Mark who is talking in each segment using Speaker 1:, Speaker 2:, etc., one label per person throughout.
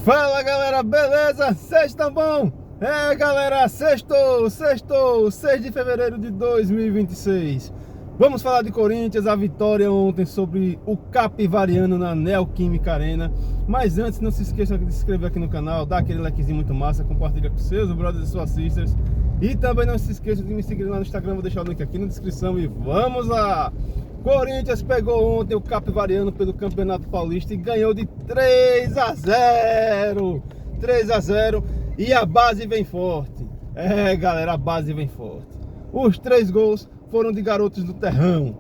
Speaker 1: Fala galera, beleza? Vocês estão bom? Galera, sextou, 6 de fevereiro de 2026. Vamos falar de Corinthians, a vitória ontem sobre o Capivariano na Neoquímica Arena. Mas antes, não se esqueçam de se inscrever aqui no canal, dar aquele likezinho muito massa, compartilha com seus brothers e suas sisters. E também não se esqueçam de me seguir lá no Instagram, vou deixar o link aqui na descrição e vamos lá! Corinthians pegou ontem o Capivariano pelo Campeonato Paulista e ganhou de 3-0. 3-0 e a base vem forte. Galera, a base vem forte. Os 3 gols foram de garotos do terrão.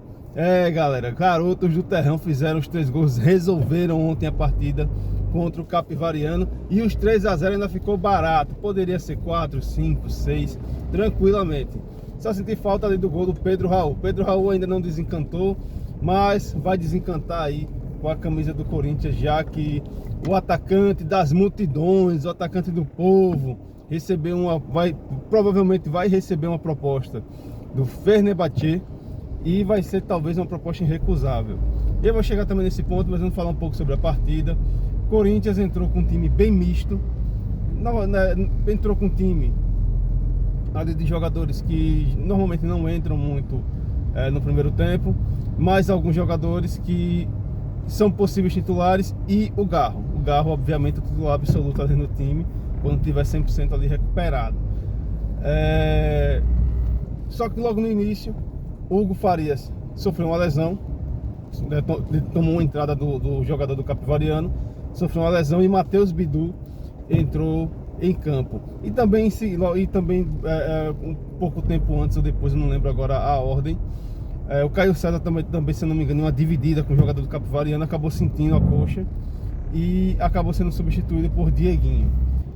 Speaker 1: Galera, garotos do terrão fizeram os 3 gols, resolveram ontem a partida contra o Capivariano. E os 3-0 ainda ficou barato. Poderia ser 4, 5, 6, tranquilamente. Só senti falta ali do gol do Pedro Raul. Pedro Raul ainda não desencantou, mas vai desencantar aí com a camisa do Corinthians, já que o atacante das multidões, o atacante do povo, provavelmente vai receber uma proposta do Fenerbahçe e vai ser talvez uma proposta irrecusável. Eu vou chegar também nesse ponto, mas vamos falar um pouco sobre a partida. Corinthians entrou com um time bem misto, entrou com um time de jogadores que normalmente não entram muito no primeiro tempo, mas alguns jogadores que são possíveis titulares e o Garro. O Garro, obviamente, é o titular absoluto ali no time, quando tiver 100% ali recuperado. Só que logo no início, Hugo Farias sofreu uma lesão, tomou uma entrada do jogador do Capivariano, sofreu uma lesão e Matheus Bidu entrou em campo. E também um pouco tempo antes ou depois, eu não lembro agora a ordem, o Caio César também, se não me engano, uma dividida com o jogador do Capivariano, acabou sentindo a coxa e acabou sendo substituído por Dieguinho.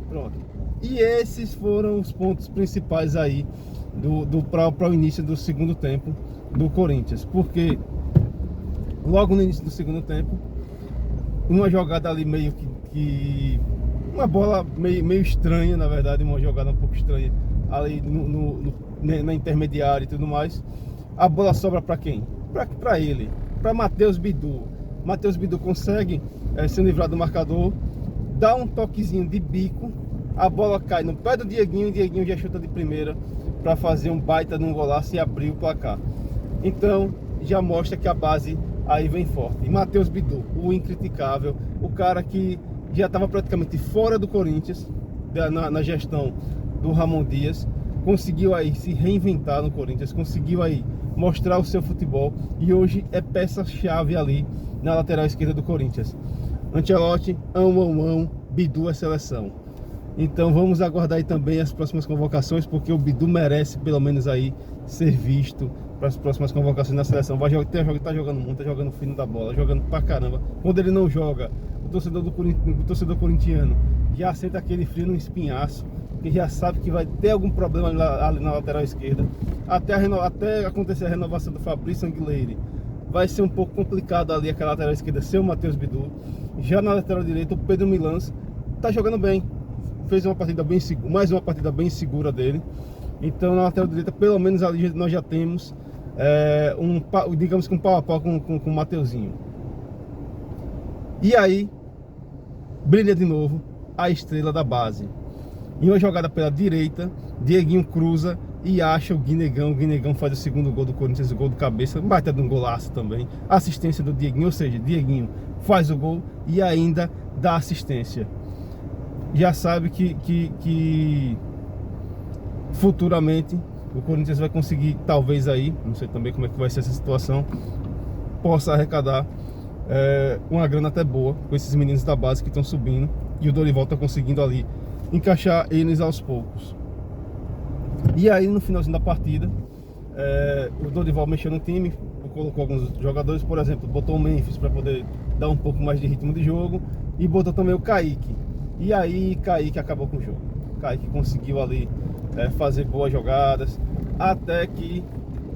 Speaker 1: Pronto. E esses foram os pontos principais aí para o início do segundo tempo do Corinthians, porque logo no início do segundo tempo, uma jogada ali meio que uma bola meio estranha, na verdade, uma jogada um pouco estranha ali na intermediária e tudo mais. A bola sobra para quem? Para ele, para Matheus Bidu. Matheus Bidu consegue se livrar do marcador, dá um toquezinho de bico, a bola cai no pé do Dieguinho e o Dieguinho já chuta de primeira para fazer um baita de um golaço e abrir o placar. Então já mostra que a base aí vem forte. E Matheus Bidu, o incriticável, o cara que já estava praticamente fora do Corinthians na gestão do Ramon Dias, conseguiu aí se reinventar no Corinthians, conseguiu aí mostrar o seu futebol e hoje é peça-chave ali na lateral esquerda do Corinthians. Ancelotti, Bidu é seleção. Então vamos aguardar aí também as próximas convocações, porque o Bidu merece pelo menos aí ser visto para as próximas convocações na seleção. Tá jogando muito, tá jogando fino da bola, jogando pra caramba. Quando ele não joga, o torcedor corintiano já sente aquele frio no espinhaço, que já sabe que vai ter algum problema ali na lateral esquerda. Até acontecer a renovação do Fabrício Anguilheire, vai ser um pouco complicado ali aquela lateral esquerda ser o Matheus Bidu. Já na lateral direita, o Pedro Milans tá jogando bem, fez uma partida bem segura, mais uma partida bem segura dele. Então na lateral direita, pelo menos ali nós já temos digamos que um pau a pau com o Mateuzinho. E aí brilha de novo a estrela da base. Em uma jogada pela direita, Dieguinho cruza e acha o Guinegão. O Guinegão faz o segundo gol do Corinthians, o gol do cabeça, baita de um golaço também. Assistência do Dieguinho, ou seja, Dieguinho faz o gol e ainda dá assistência. Já sabe que futuramente o Corinthians vai conseguir, talvez aí, não sei também como é que vai ser essa situação, possa arrecadar uma grana até boa com esses meninos da base que estão subindo, e o Dorival está conseguindo ali encaixar eles aos poucos. E aí no finalzinho da partida, o Dorival mexeu no time, colocou alguns jogadores, por exemplo, botou o Memphis para poder dar um pouco mais de ritmo de jogo, e botou também o Kaique. E aí Kaique acabou com o jogo. Kaique conseguiu ali fazer boas jogadas, até que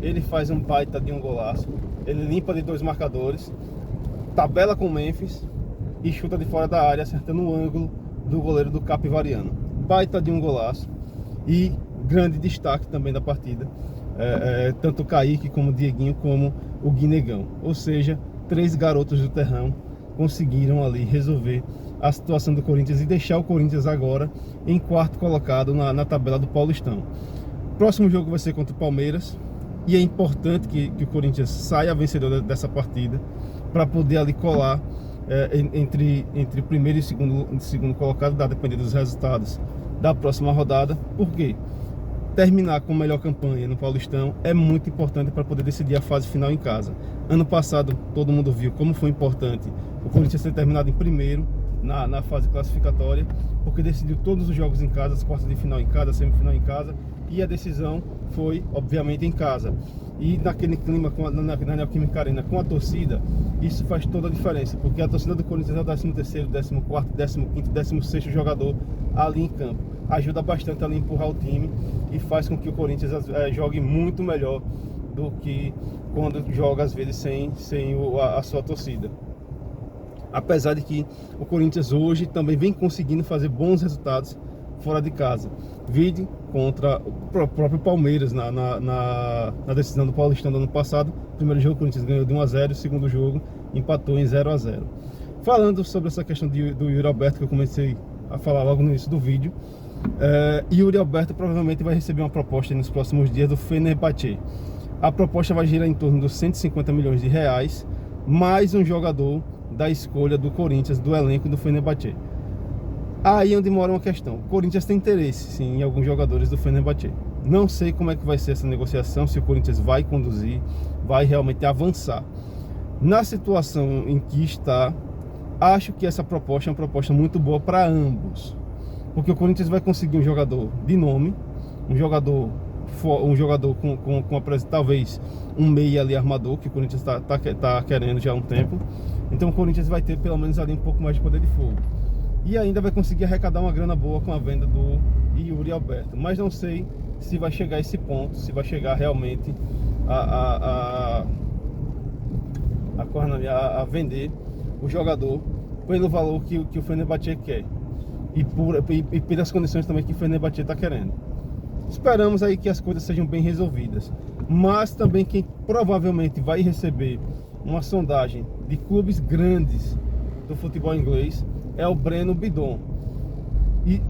Speaker 1: ele faz um baita de um golaço. Ele limpa de 2 marcadores, tabela com o Memphis e chuta de fora da área, acertando o ângulo do goleiro do Capivariano. Baita de um golaço e grande destaque também da partida, tanto o Kaique como o Dieguinho como o Guinegão. Ou seja, 3 garotos do terrão conseguiram ali resolver a situação do Corinthians e deixar o Corinthians agora em quarto colocado na tabela do Paulistão. Próximo jogo vai ser contra o Palmeiras, e é importante que o Corinthians saia vencedor dessa partida para poder ali colar entre o primeiro e segundo colocado, a depender dos resultados da próxima rodada. Por quê? Terminar com a melhor campanha no Paulistão é muito importante para poder decidir a fase final em casa. Ano passado todo mundo viu como foi importante o Corinthians ter terminado em primeiro na fase classificatória, porque decidiu todos os jogos em casa, as quartas de final em casa, a semifinal em casa, e a decisão foi obviamente em casa. E naquele clima, na Neoquímica Arena, com a torcida, isso faz toda a diferença, porque a torcida do Corinthians é o 13º, 14º, 15º, 16º jogador ali em campo. Ajuda bastante a empurrar o time e faz com que o Corinthians jogue muito melhor do que quando joga às vezes sem a sua torcida. Apesar de que o Corinthians hoje também vem conseguindo fazer bons resultados fora de casa. Vide contra o próprio Palmeiras na decisão do Paulistão do ano passado. Primeiro jogo o Corinthians ganhou de 1-0, o segundo jogo empatou em 0-0. Falando sobre essa questão do Yuri Alberto, que eu comecei a falar logo no início do vídeo, Yuri Alberto provavelmente vai receber uma proposta nos próximos dias do Fenerbahçe. A proposta vai girar em torno dos 150 milhões de reais, mais um jogador da escolha do Corinthians, do elenco do Fenerbahçe. Aí onde mora uma questão. O Corinthians tem interesse sim em alguns jogadores do Fenerbahçe. Não sei como é que vai ser essa negociação, se o Corinthians vai conduzir, vai realmente avançar. Na situação em que está, acho que essa proposta é uma proposta muito boa para ambos, porque o Corinthians vai conseguir um jogador de nome, um jogador com talvez um meia ali armador, que o Corinthians tá querendo já há um tempo. Então o Corinthians vai ter pelo menos ali um pouco mais de poder de fogo. E ainda vai conseguir arrecadar uma grana boa com a venda do Yuri Alberto. Mas não sei se vai chegar a esse ponto, se vai chegar realmente a vender o jogador pelo valor que o Fenerbahçe quer. E pelas condições também que o Fenerbahçe está querendo. Esperamos aí que as coisas sejam bem resolvidas. Mas também quem provavelmente vai receber uma sondagem de clubes grandes do futebol inglês é o Breno Bidon. E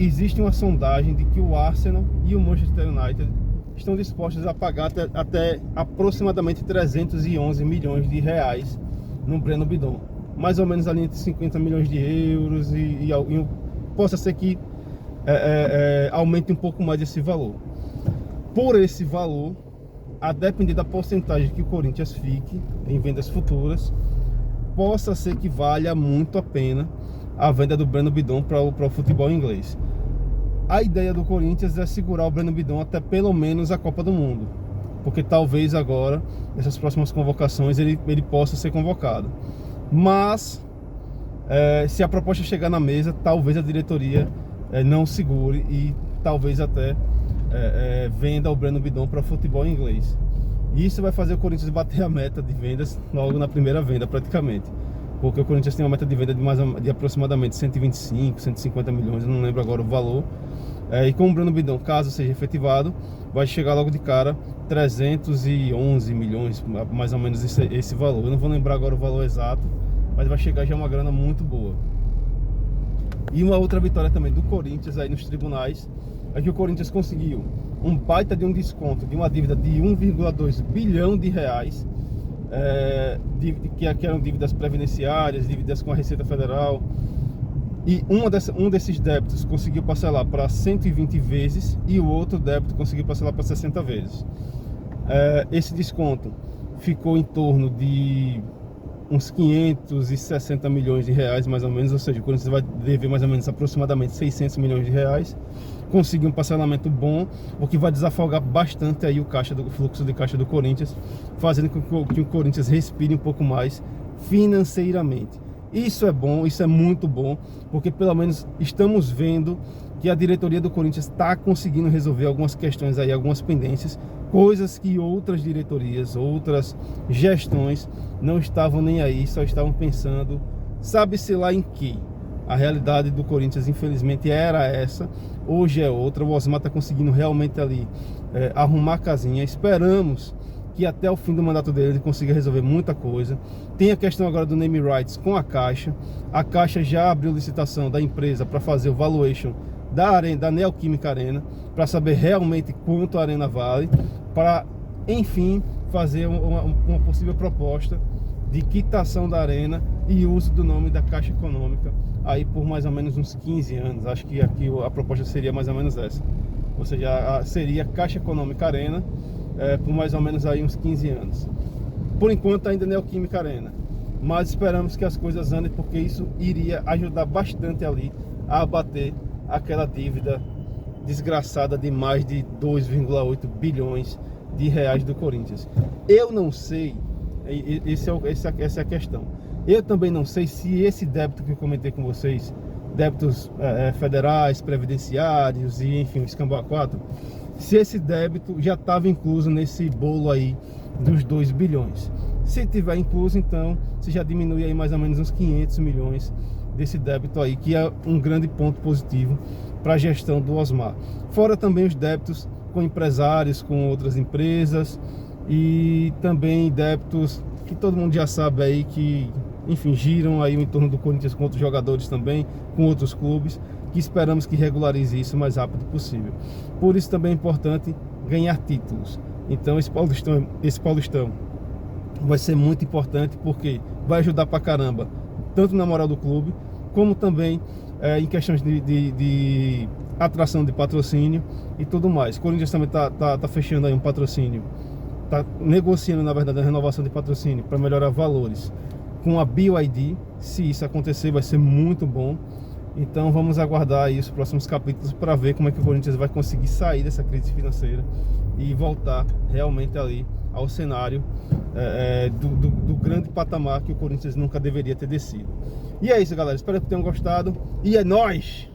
Speaker 1: existe uma sondagem de que o Arsenal e o Manchester United estão dispostos a pagar até aproximadamente 311 milhões de reais no Breno Bidon. Mais ou menos ali entre 50 milhões de euros e possa ser que aumente um pouco mais esse valor. Por esse valor, a depender da porcentagem que o Corinthians fique em vendas futuras, possa ser que valha muito a pena a venda do Breno Bidon para o futebol inglês. A ideia do Corinthians é segurar o Breno Bidon até pelo menos a Copa do Mundo, porque talvez agora, nessas próximas convocações, ele possa ser convocado. Mas se a proposta chegar na mesa, talvez a diretoria não segure e talvez até venda o Breno Bidon para o futebol inglês. E isso vai fazer o Corinthians bater a meta de vendas logo na primeira venda praticamente, porque o Corinthians tem uma meta de venda de aproximadamente 125, 150 milhões, eu não lembro agora o valor. E com o Breno Bidon, caso seja efetivado, vai chegar logo de cara 311 milhões, mais ou menos esse valor. Eu não vou lembrar agora o valor exato, mas vai chegar já uma grana muito boa. E uma outra vitória também do Corinthians aí nos tribunais é que o Corinthians conseguiu um baita de um desconto de uma dívida de 1,2 bilhão de reais, que eram dívidas previdenciárias, dívidas com a Receita Federal. E um desses débitos conseguiu parcelar para 120 vezes e o outro débito conseguiu parcelar para 60 vezes. Esse desconto ficou em torno de uns 560 milhões de reais, mais ou menos, ou seja, o Corinthians vai dever mais ou menos aproximadamente 600 milhões de reais. Conseguir um parcelamento bom, o que vai desafogar bastante aí o fluxo de caixa do Corinthians, fazendo com que o Corinthians respire um pouco mais financeiramente. Isso é bom, isso é muito bom, porque pelo menos estamos vendo que a diretoria do Corinthians está conseguindo resolver algumas questões aí, algumas pendências, coisas que outras diretorias, outras gestões não estavam nem aí, só estavam pensando, sabe-se lá em que. A realidade do Corinthians, infelizmente, era essa, hoje é outra. O Osmar está conseguindo realmente ali arrumar a casinha. Esperamos que até o fim do mandato dele ele consiga resolver muita coisa. Tem a questão agora do name rights com a Caixa. A Caixa já abriu licitação da empresa para fazer o valuation da Neoquímica Arena, para saber realmente quanto a Arena vale, para, enfim, fazer uma possível proposta de quitação da Arena e uso do nome da Caixa Econômica aí por mais ou menos uns 15 anos. Acho que aqui a proposta seria mais ou menos essa. Ou seja, seria Caixa Econômica Arena por mais ou menos aí uns 15 anos. Por enquanto ainda Neoquímica Arena, mas esperamos que as coisas andem, porque isso iria ajudar bastante ali a abater aquela dívida desgraçada de mais de 2,8 bilhões de reais do Corinthians. Eu não sei, essa é a questão. Eu também não sei se esse débito que eu comentei com vocês, débitos federais, previdenciários e enfim, o escambau a 4, se esse débito já estava incluso nesse bolo aí dos 2 bilhões. Se tiver incluso, então você já diminui aí mais ou menos uns 500 milhões desse débito aí, que é um grande ponto positivo para a gestão do Osmar. Fora também os débitos com empresários, com outras empresas, e também débitos que todo mundo já sabe aí, que enfim, giram aí em torno do Corinthians com outros jogadores também, com outros clubes, que esperamos que regularize isso o mais rápido possível. Por isso também é importante ganhar títulos. Então esse Paulistão vai ser muito importante, porque vai ajudar pra caramba, tanto na moral do clube, como também em questões de atração de patrocínio e tudo mais. O Corinthians também tá fechando aí um patrocínio, tá negociando na verdade a renovação de patrocínio para melhorar valores com a BYD. Se isso acontecer, vai ser muito bom. Então vamos aguardar aí os próximos capítulos para ver como é que o Corinthians vai conseguir sair dessa crise financeira e voltar realmente ali ao cenário do grande patamar que o Corinthians nunca deveria ter descido. E é isso, galera, espero que tenham gostado, e é nóis!